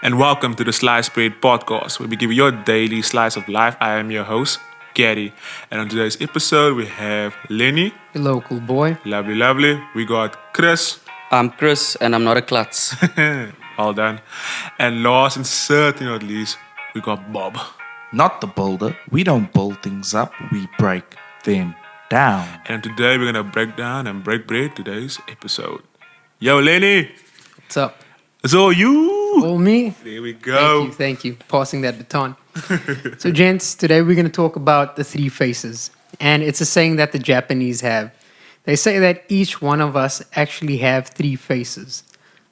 And welcome to the Slice Bread Podcast, where we give you your daily slice of life. I am your host, Gary. And on today's episode, we have Lenny. Hello, cool boy. Lovely, lovely. We got Chris. I'm Chris, and I'm not a klutz. Well done. And last and certainly not least, we got Bob. Not the builder. We don't build things up, we break them down. And today, we're going to break down and break bread today's episode. Yo, Lenny. What's up? It's all you. All me? There we go. Thank you. Passing that baton. So, gents, today we're going to talk about the three faces. And it's a saying that the Japanese have. They say that each one of us actually have three faces.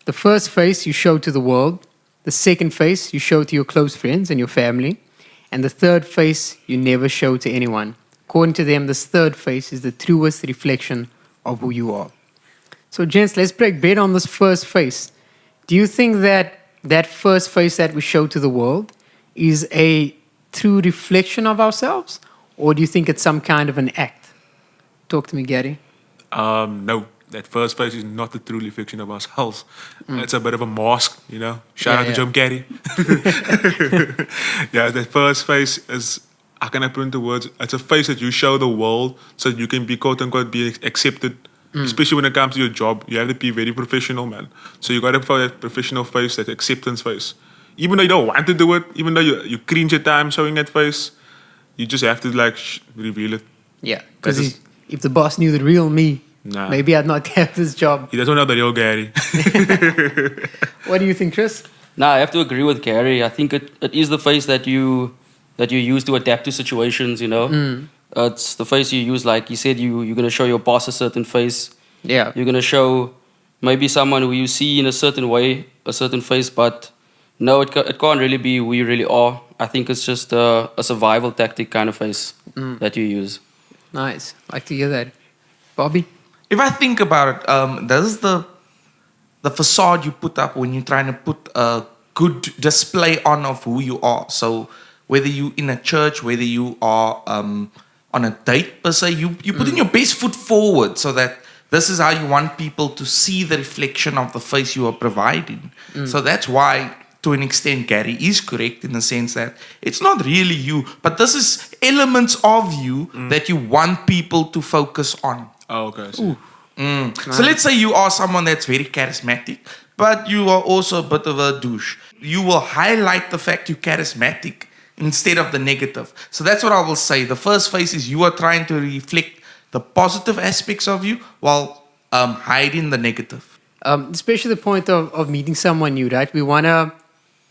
The first face you show to the world. The second face you show to your close friends and your family. And the third face you never show to anyone. According to them, this third face is the truest reflection of who you are. So, gents, let's break bread on this first face. Do you think that that first face that we show to the world is a true reflection of ourselves? Or do you think it's some kind of an act? Talk to me, Gary. No, that first face is not the true reflection of ourselves. It's a bit of a mask, you know. Shout out to Jim Carrey. Yeah, that first face is, how can I put into words? It's a face that you show the world so that you can be quote unquote be accepted. Especially when it comes to your job, you have to be very professional, man. So you got to put that professional face, that acceptance face. Even though you don't want to do it, even though you cringe at times showing that face, you just have to reveal it. Yeah, because if the boss knew the real me, Nah. maybe I'd not have this job. He doesn't know the real Gary. What do you think, Chris? No, I have to agree with Gary. I think it is the face that you use to adapt to situations, you know. It's the face you use, like you said, you're going to show your boss a certain face. Yeah. You're going to show maybe someone who you see in a certain way, a certain face, but no, it can't really be who you really are. I think it's just a survival tactic kind of face that you use. Nice. Like to hear that. Bobby? If I think about it, this is the facade you put up when you're trying to put a good display on of who you are. So whether you in a church, whether you are on a date per se, you put in your best foot forward so that this is how you want people to see the reflection of the face you are providing. So that's why, to an extent, Gary is correct in the sense that it's not really you, but this is elements of you that you want people to focus on. Oh, okay. So, So let's say you are someone that's very charismatic, but you are also a bit of a douche. You will highlight the fact you're charismatic instead of the negative. So that's what I will say. The first phase is you are trying to reflect the positive aspects of you while hiding the negative. Especially the point of meeting someone new, right? We want to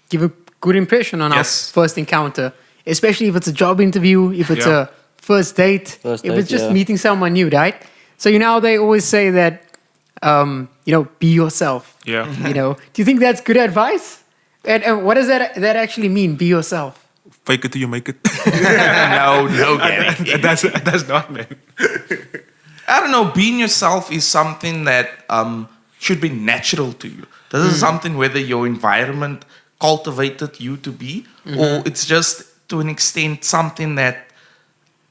give a good impression on our first encounter, especially if it's a job interview, if it's a first date, if it's just meeting someone new, right? So, you know, they always say that, be yourself. yeah. You know, do you think that's good advice? And what does that actually mean, be yourself? Fake it till you make it. No, Gary. That's not, man. I don't know, being yourself is something that should be natural to you. This is something whether your environment cultivated you to be, or it's just to an extent something that,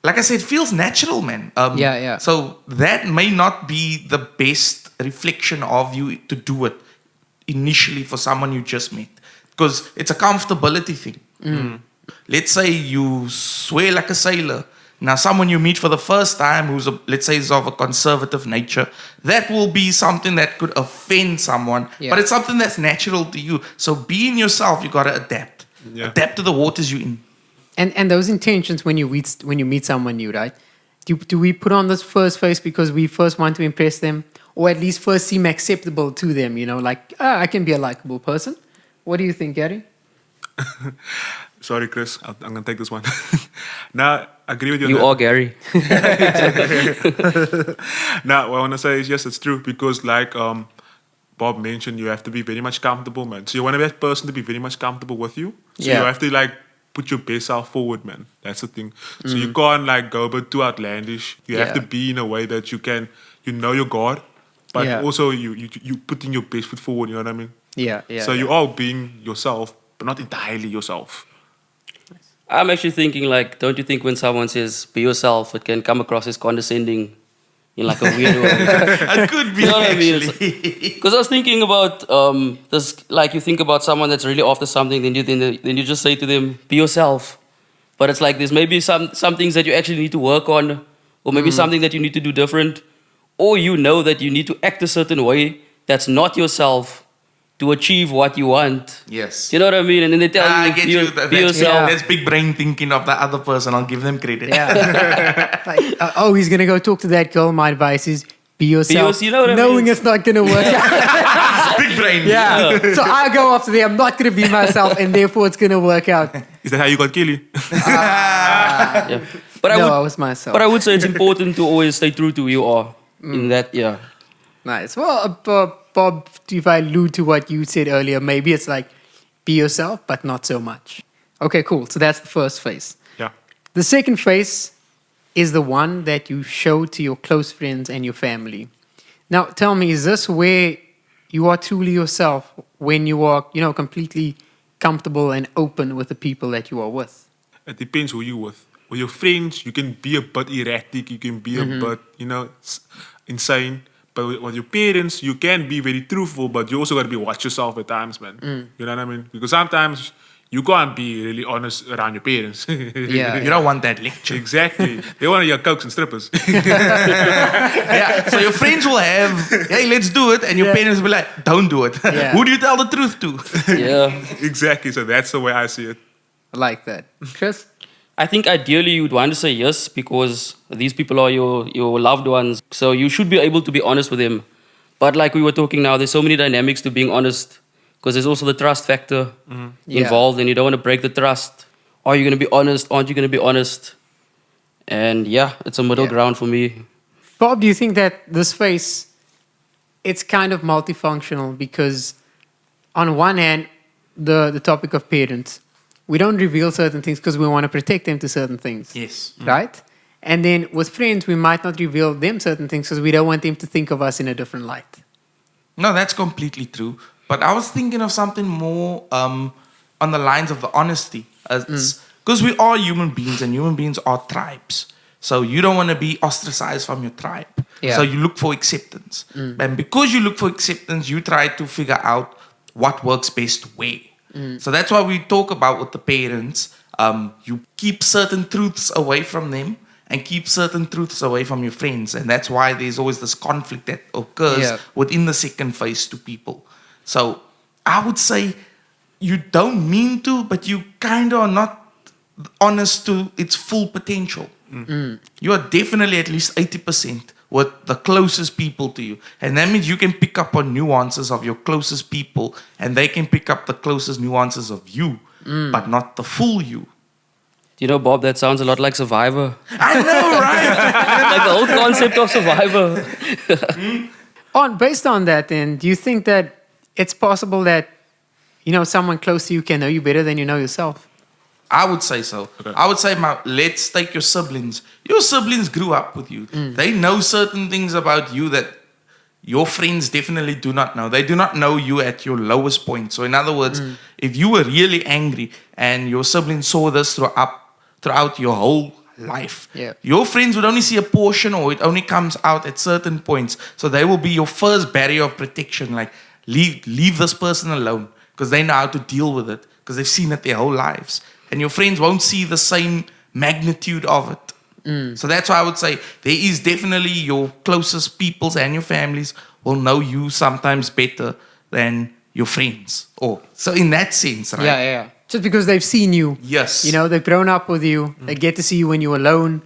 like I said, feels natural, man. Yeah. So that may not be the best reflection of you to do it initially for someone you just met, because it's a comfortability thing. Let's say you swear like a sailor. Now, someone you meet for the first time who's, let's say, is of a conservative nature, that will be something that could offend someone. Yeah. But it's something that's natural to you. So being yourself, you got to adapt. Yeah. Adapt to the waters you're in. And those intentions when you meet someone new, right? Do we put on this first face because we first want to impress them, or at least first seem acceptable to them? You know, like I can be a likable person. What do you think, Gary? Sorry, Chris. I'm going to take this one. Now, I agree with you. You are Gary. Now, what I want to say is, yes, it's true. Because like Bob mentioned, you have to be very much comfortable, man. So you want that person to be very much comfortable with you. So you have to put your best self forward, man. That's the thing. So you can't go a bit too outlandish. You have to be in a way that you can, your God, but also you put in your best foot forward, you know what I mean? Yeah. So you are being yourself, but not entirely yourself. I'm actually thinking, don't you think when someone says be yourself, it can come across as condescending in like a weird way. It could be You know what I mean? actually. Because I was thinking about this, like you think about someone that's really after something, then you just say to them, "Be yourself." But it's like there's maybe some things that you actually need to work on, or maybe something that you need to do different, or you know that you need to act a certain way that's not yourself to achieve what you want. Yes. You know what I mean? And then they tell I you, get be, you. be yourself. That's big brain thinking of the other person. I'll give them credit. Yeah. Like, oh, he's gonna go talk to that girl. My advice is be yourself, you know what I knowing mean? it's not gonna work out. Big brain. Yeah. So I go after them. I'm not gonna be myself, and therefore it's gonna work out. Is that how you got Kelly? Yeah. But No, I would, was myself. but I would say it's important to always stay true to who you are. In that, yeah. Nice. Well, Bob, if I allude to what you said earlier, maybe it's like be yourself, but not so much. Okay, cool. So that's the first phase. Yeah. The second phase is the one that you show to your close friends and your family. Now, tell me, is this where you are truly yourself when you are, completely comfortable and open with the people that you are with? It depends who you with. With your friends, you can be a bit erratic, you can be a bit, insane. But with your parents, you can be very truthful, but you also got to be watch yourself at times, man. You know what I mean? Because sometimes you can't be really honest around your parents. Yeah. You don't want that lecture. Exactly. They want your cokes and strippers. Yeah. So your friends will have, hey, let's do it. And your parents will be like, don't do it. Yeah. Who do you tell the truth to? Yeah. Exactly. So that's the way I see it. I like that. Chris? I think ideally you'd want to say yes because these people are your loved ones. So you should be able to be honest with them. But like we were talking now, there's so many dynamics to being honest because there's also the trust factor involved and you don't want to break the trust. Are you going to be honest? Aren't you going to be honest? And yeah, it's a middle ground for me. Bob, do you think that this phase, it's kind of multifunctional because on one hand, the topic of parents, we don't reveal certain things because we want to protect them to certain things. Yes. Right? And then with friends, we might not reveal them certain things because we don't want them to think of us in a different light. No, that's completely true. But I was thinking of something more on the lines of the honesty. Because we are human beings and human beings are tribes. So you don't want to be ostracized from your tribe. Yeah. So you look for acceptance. And because you look for acceptance, you try to figure out what works best where. So that's why we talk about with the parents. You keep certain truths away from them and keep certain truths away from your friends. And that's why there's always this conflict that occurs within the second phase to people. So I would say you don't mean to, but you kind of are not honest to its full potential. You are definitely at least 80% with the closest people to you. And that means you can pick up on nuances of your closest people and they can pick up the closest nuances of you, but not the full you. You know, Bob, that sounds a lot like Survivor. I know, right? Like the whole concept of Survivor. Based on that, then, do you think that it's possible that, someone close to you can know you better than you know yourself? I would say so. Okay. I would say, let's take your siblings. Your siblings grew up with you. They know certain things about you that your friends definitely do not know. They do not know you at your lowest point. So in other words, if you were really angry and your siblings saw this throughout your whole life, your friends would only see a portion or it only comes out at certain points. So they will be your first barrier of protection. Like, leave this person alone because they know how to deal with it because they've seen it their whole lives. And your friends won't see the same magnitude of it. So that's why I would say there is definitely your closest peoples and your families will know you sometimes better than your friends. So in that sense, right? Yeah. Just because they've seen you. Yes. They've grown up with you. They get to see you when you're alone.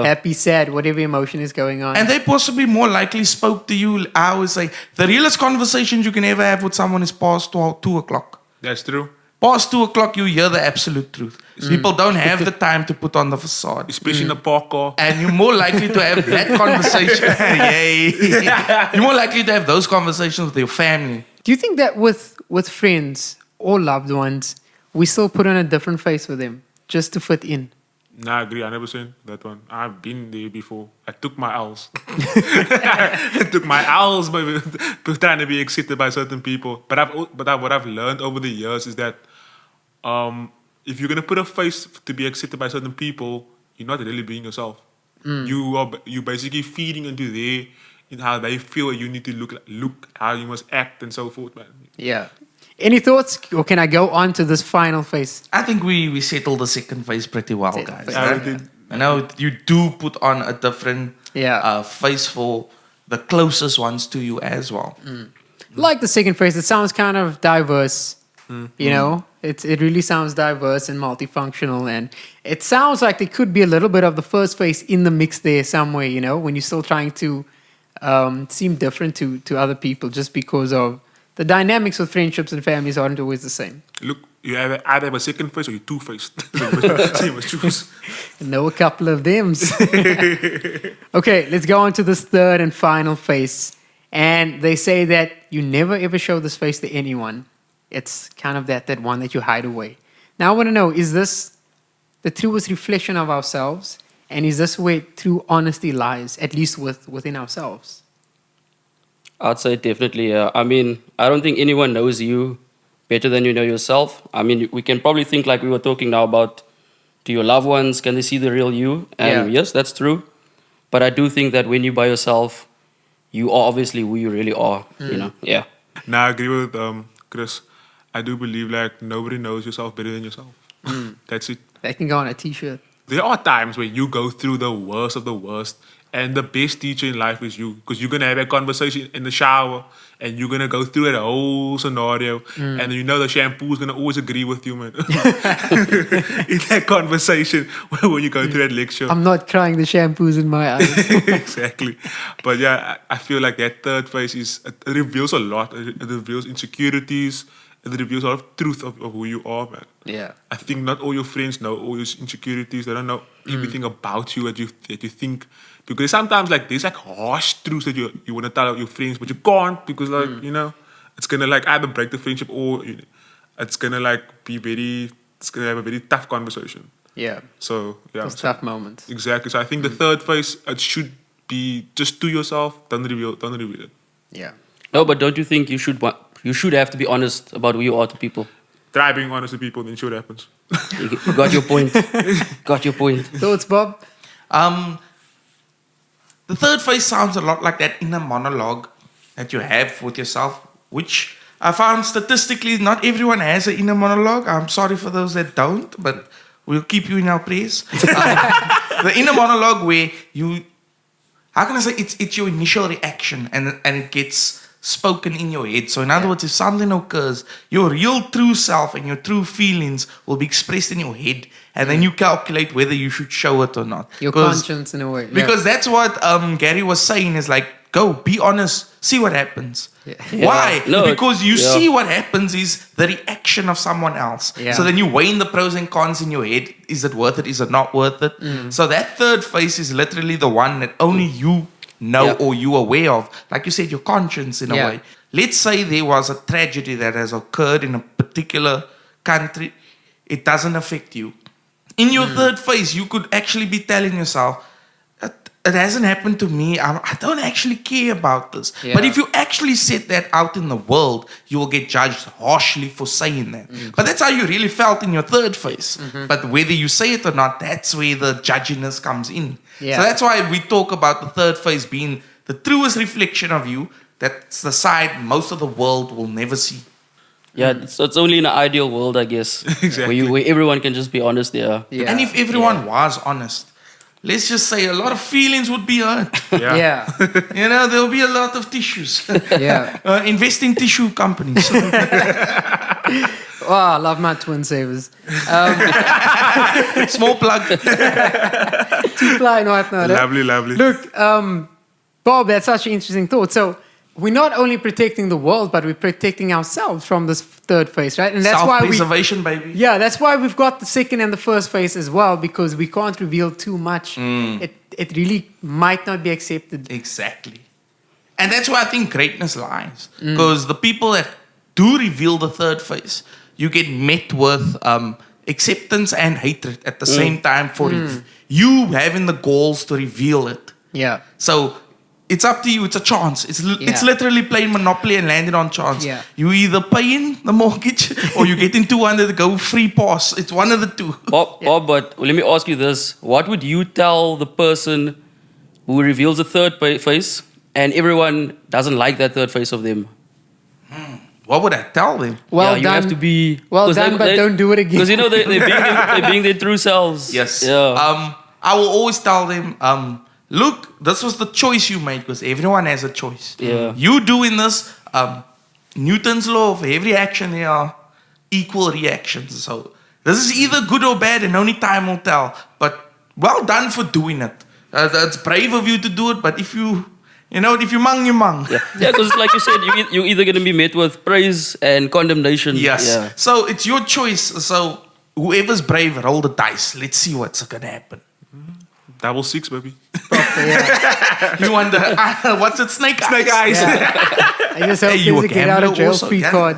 Happy, sad, whatever emotion is going on. And they possibly more likely spoke to you. I always say the realest conversations you can ever have with someone is past 2 o'clock. That's true. Past 2 o'clock, you hear the absolute truth. People don't have the time to put on the facade. Especially in a park car. And you're more likely to have that conversation. Yay. You're more likely to have those conversations with your family. Do you think that with friends or loved ones, we still put on a different face with them just to fit in? No, I agree 100%. That one. I've been there before. I took my L's. I took my L's by trying to be accepted by certain people. But what I've learned over the years is that if you're gonna put a face to be accepted by certain people, you're not really being yourself. You basically feeding into their in how they feel you need to look how you must act and so forth, man. Yeah. Any thoughts, or can I go on to this final phase? I think we settled the second phase pretty well, guys. phase. Yeah, Right? we did. I know you do put on a different Yeah. face for the closest ones to you as well. Like the second phase, it sounds kind of diverse. You know, it really sounds diverse and multifunctional, and it sounds like there could be a little bit of the first phase in the mix there somewhere. You know, when you're still trying to seem different to other people, just because of the dynamics of friendships and families aren't always the same. Look, you either have a second face or you're two-faced. So you must choose. Know a couple of them. Okay, let's go on to this third and final phase. And they say that you never ever show this face to anyone. It's kind of that one that you hide away. Now I want to know, is this the truest reflection of ourselves? And is this where true honesty lies, at least within ourselves? I'd say definitely. I mean, I don't think anyone knows you better than you know yourself. I mean, we can probably think like we were talking now about, do your loved ones, can they see the real you? And yes, that's true. But I do think that when you're by yourself, you are obviously who you really are, you know? Yeah. Now I agree with Chris. I do believe like nobody knows yourself better than yourself. That's it. That can go on a t-shirt. There are times where you go through the worst of the worst, and the best teacher in life is you, because you're gonna have a conversation in the shower, and you're gonna go through that whole scenario, and you know the shampoo's gonna always agree with you, man. In that conversation when you go through that lecture. I'm not crying, the shampoo's in my eyes. Exactly. But yeah, I feel like that third phase it reveals a lot. It reveals insecurities. It reveals a lot of truth of who you are, man. Yeah. I think not all your friends know all your insecurities. They don't know everything about you that you think. Because sometimes like there's like harsh truths that you want to tell your friends, but you can't because like you know it's gonna like either break the friendship or it's gonna like it's gonna have a very tough conversation. Yeah. So yeah, Those tough moments. exactly. So I think the third phase it should be just to yourself. Don't reveal it. Yeah. No, but don't you think you should have to be honest about who you are to people? Try being honest with people, then see what happens. You got your point. Got your point. Thoughts, Bob? The third phase sounds a lot like that inner monologue that you have with yourself, which I found statistically not everyone has an inner monologue. I'm sorry for those that don't, but we'll keep you in our prayers. The inner monologue where how can I say, it's your initial reaction and it gets spoken in your head. So in other words, if something occurs, your real true self and your true feelings will be expressed in your head, and then you calculate whether you should show it or not. Your conscience in a way. Because that's what Gary was saying is like, go, be honest, see what happens. Yeah. Why? No, because you see what happens is the reaction of someone else. Yeah. So then you weigh in the pros and cons in your head. Is it worth it? Is it not worth it? So that third phase is literally the one that only you know or you aware of. Like you said, your conscience in a way. Let's say there was a tragedy that has occurred in a particular country. It doesn't affect you. In your third phase, you could actually be telling yourself, it hasn't happened to me. I don't actually care about this. Yeah. But if you actually set that out in the world, you will get judged harshly for saying that. But that's how you really felt in your third phase. But whether you say it or not, that's where the judginess comes in. Yeah. So that's why we talk about the third phase being the truest reflection of you. That's the side most of the world will never see. Yeah, so it's only in an ideal world, I guess, Exactly. where everyone can just be honest there. Yeah. And if everyone was honest, let's just say a lot of feelings would be hurt. Yeah. You know, there'll be a lot of tissues. Yeah. Invest in tissue companies. Oh, I love my twin savers. Small plug. Two-ply and whatnot. Lovely. Look, Bob, that's such an interesting thought. So we're not only protecting the world, but we're protecting ourselves from this third phase, right? And that's why Self-preservation, baby. Yeah, that's why we've got the second and the first phase as well, because we can't reveal too much. It really might not be accepted. Exactly. And that's where I think greatness lies. Because the people that do reveal the third phase, you get met with acceptance and hatred at the same time for you having the goals to reveal it. Yeah. So it's up to you. It's a chance. It's Yeah. literally playing Monopoly and landing on chance. Yeah. You either pay in the mortgage or you get in 200 to go free pass. It's one of the two. Bob, but let me ask you this. What would you tell the person who reveals a third face and everyone doesn't like that third face of them? What would I tell them? Well yeah, you done. have to be... Well 'cause done, but don't do it again. Because, you know, they're being their true selves. Yes. Yeah. I will always tell them, look, this was the choice you made because everyone has a choice. Yeah. You doing this, Newton's law of every action there are equal reactions. So this is either good or bad and only time will tell. But well done for doing it. It's brave of you to do it, but if you mang, you mang. Yeah, because like you said, you're either going to be met with praise and condemnation. Yes. Yeah. So it's your choice. So whoever's brave, roll the dice. Let's see what's going to happen. Double six, baby. Yeah. You wonder, what's it? Snake eyes. I just hope Hey, you there's a a get out of gambler jail also, free yeah? card.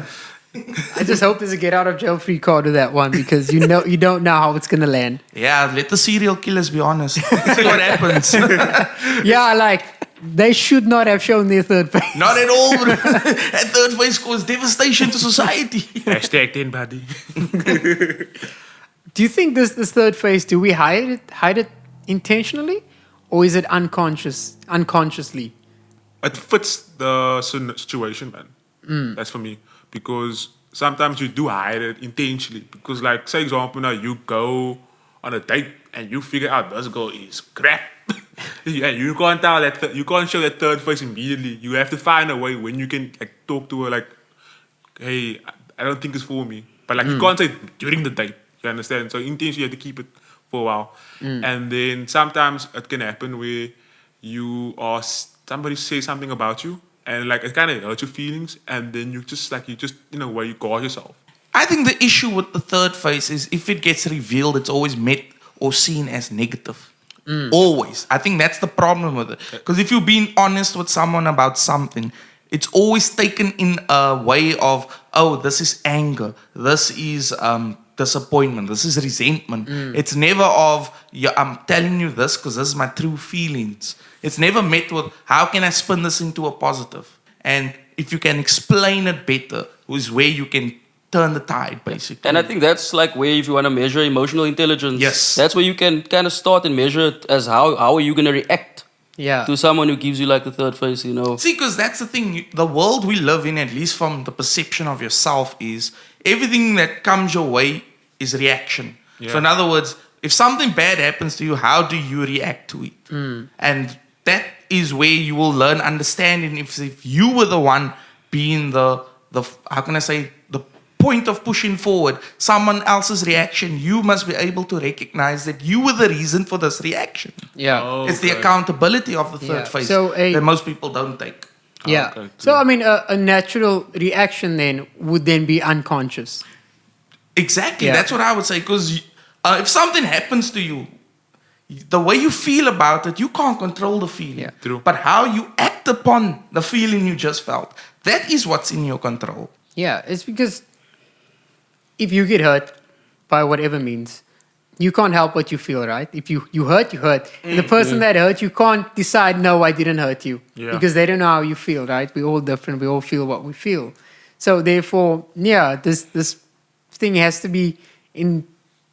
I just hope there's a get out of jail free card with that one because you don't know how it's gonna land. Yeah, let the serial killers be honest. See what happens. Yeah, like they should not have shown their third face. Not at all, bro. That third face caused devastation to society. Hashtag 10, buddy. Do you think this third face? Do we hide it intentionally, or is it unconsciously? It fits the situation, man. That's for me. Because sometimes you do hide it intentionally. Because, like, say, example, now you go on a date and you figure out this girl is crap. Yeah, you can't tell that. You can't show that third face immediately. You have to find a way when you can like talk to her, like, "Hey, I don't think it's for me." But like, you can't say during the date. You understand? So intentionally, you have to keep it for a while. And then sometimes it can happen where somebody says something about you, and like it kind of hurts your feelings, and then you just in a way you guard yourself. I think the issue with the third face is if it gets revealed, it's always met or seen as negative. Always. I think that's the problem with it. Because if you're being honest with someone about something, it's always taken in a way of, oh, this is anger. This is disappointment. This is resentment. It's never of, yeah, I'm telling you this because this is my true feelings. It's never met with, how can I spin this into a positive? And if you can explain it better, is where you can turn the tide, basically. And I think that's like where if you want to measure emotional intelligence, Yes. that's where you can kind of start and measure it as how are you going to react Yeah. to someone who gives you like the third face, you know. See, because that's the thing. The world we live in, at least from the perception of yourself, is everything that comes your way is reaction. Yeah. So in other words, if something bad happens to you, how do you react to it? And that is where you will learn understanding. If you were the one being the how can I say, the point of pushing forward someone else's reaction, you must be able to recognize that you were the reason for this reaction. Yeah. Oh, It's the okay. accountability of the third Yeah. face So that most people don't take. Yeah. Okay, So I mean, a natural reaction then would then be unconscious. Exactly. Yeah. That's what I would say. Because if something happens to you, the way you feel about it, you can't control the feeling. Yeah. True. But how you act upon the feeling you just felt, that is what's in your control. Yeah, it's because if you get hurt by whatever means, you can't help what you feel, right? If you hurt, you hurt. And the person that hurt you can't decide, no, I didn't hurt you. Yeah. Because they don't know how you feel, right? We're all different. We all feel what we feel. So therefore, yeah, this thing has to be, to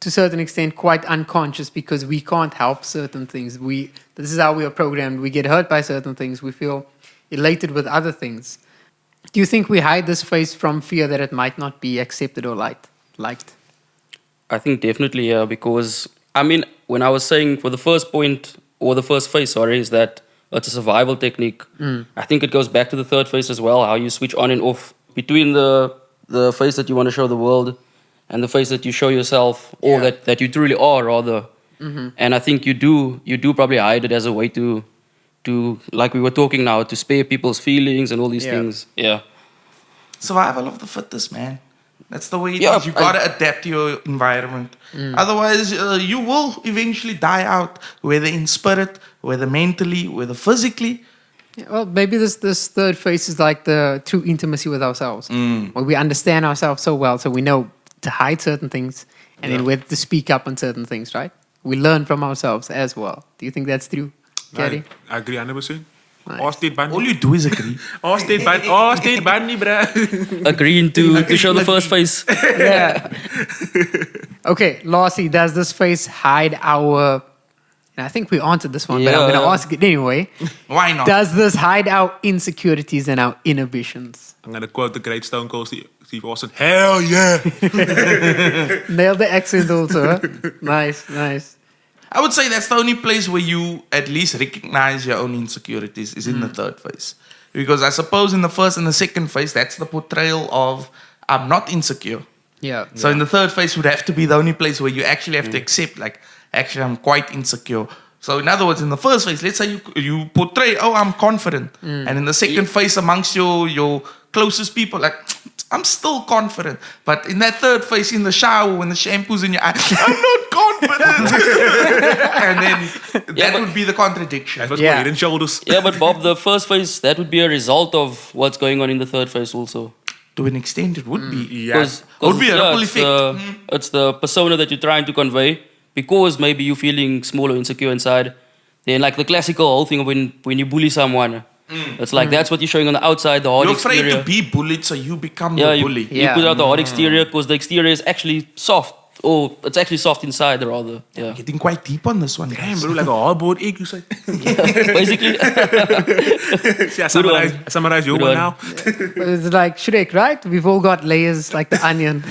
a certain extent, quite unconscious because we can't help certain things. This is how we are programmed. We get hurt by certain things. We feel elated with other things. Do you think we hide this face from fear that it might not be accepted or liked? I think definitely, yeah, because, I mean, when I was saying for the first point, or the first phase, sorry, is that it's a survival technique. I think it goes back to the third phase as well, how you switch on and off between the face that you want to show the world and the face that you show yourself, or Yeah. that you truly are, rather. And I think you do probably hide it as a way to, like we were talking now, to spare people's feelings and all these Yeah. things. Yeah. Survival of the fittest, man. That's the way it Yeah, is. You gotta adapt to your environment. Otherwise, you will eventually die out, whether in spirit, whether mentally, whether physically. Yeah, well, maybe this third phase is like the true intimacy with ourselves, where we understand ourselves so well, so we know to hide certain things and then whether to speak up on certain things, right? We learn from ourselves as well. Do you think that's true, Gary? I agree 100%. Or State All Bunny. you do is agree. Or State Bunny. Or State Bunny, bruh. Agreeing to show the first face. Yeah. Okay, lastly, does this face hide our... And I think we answered this one, but I'm going to Yeah. ask it anyway. Why not? Does this hide our insecurities and our inhibitions? I'm gonna quote the great Stone Cold Steve Austin. Hell yeah! Nailed the accent also. Huh? Nice, nice. I would say that's the only place where you at least recognize your own insecurities is in the third phase. Because I suppose in the first and the second phase, that's the portrayal of I'm not insecure. Yeah. So in the third phase would have to be the only place where you actually have to accept, like, actually I'm quite insecure. So in other words, in the first phase, let's say you portray, oh, I'm confident. And in the second phase amongst your closest people, like, I'm still confident. But in that third phase in the shower, when the shampoo's in your eye, I'm not confident. And then that would be the contradiction. That was Yeah. my head and shoulders. Yeah, but Bob, the first phase, that would be a result of what's going on in the third phase also. To an extent, it would be. Yeah. Would be a ripple it's, effect. it's the persona that you're trying to convey because maybe you're feeling small or insecure inside. Then, like the classical whole thing of when you bully someone, it's like that's what you're showing on the outside, the hard You're afraid exterior. to be bullied, so you become Yeah, the you, bully. you Yeah. put out the hard exterior because the exterior is actually soft, or it's actually soft inside rather. Yeah, Getting quite deep on this one, Damn, guys. bro, like a hard-boiled egg, you say. basically. Yeah, summarize your Good one one. now. But it's like Shrek, right? We've all got layers like the onion.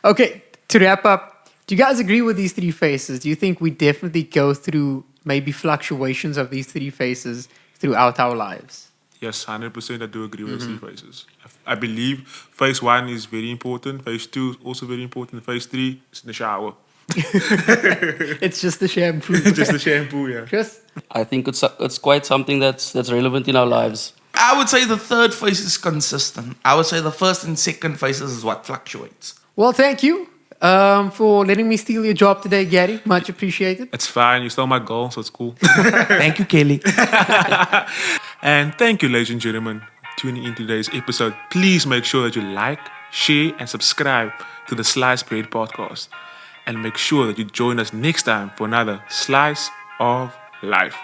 Okay, to wrap up, do you guys agree with these three phases? Do you think we definitely go through maybe fluctuations of these three phases throughout our lives? Yes, 100% I do agree with those three phases. I believe phase 1 is very important, phase 2 is also very important, phase 3 is in the shower. It's just the shampoo. Just the shampoo, yeah. Chris? I think it's quite something that's relevant in our lives. I would say the third phase is consistent. I would say the first and second phases is what fluctuates. Well, thank you for letting me steal your job today, Gary. Much appreciated. It's fine, you stole my goal, so it's cool. Thank you, Kelly. And thank you, ladies and gentlemen, tuning in today's episode. Please make sure that you like, share, and subscribe to the Slice Bread podcast. And make sure that you join us next time for another Slice of Life.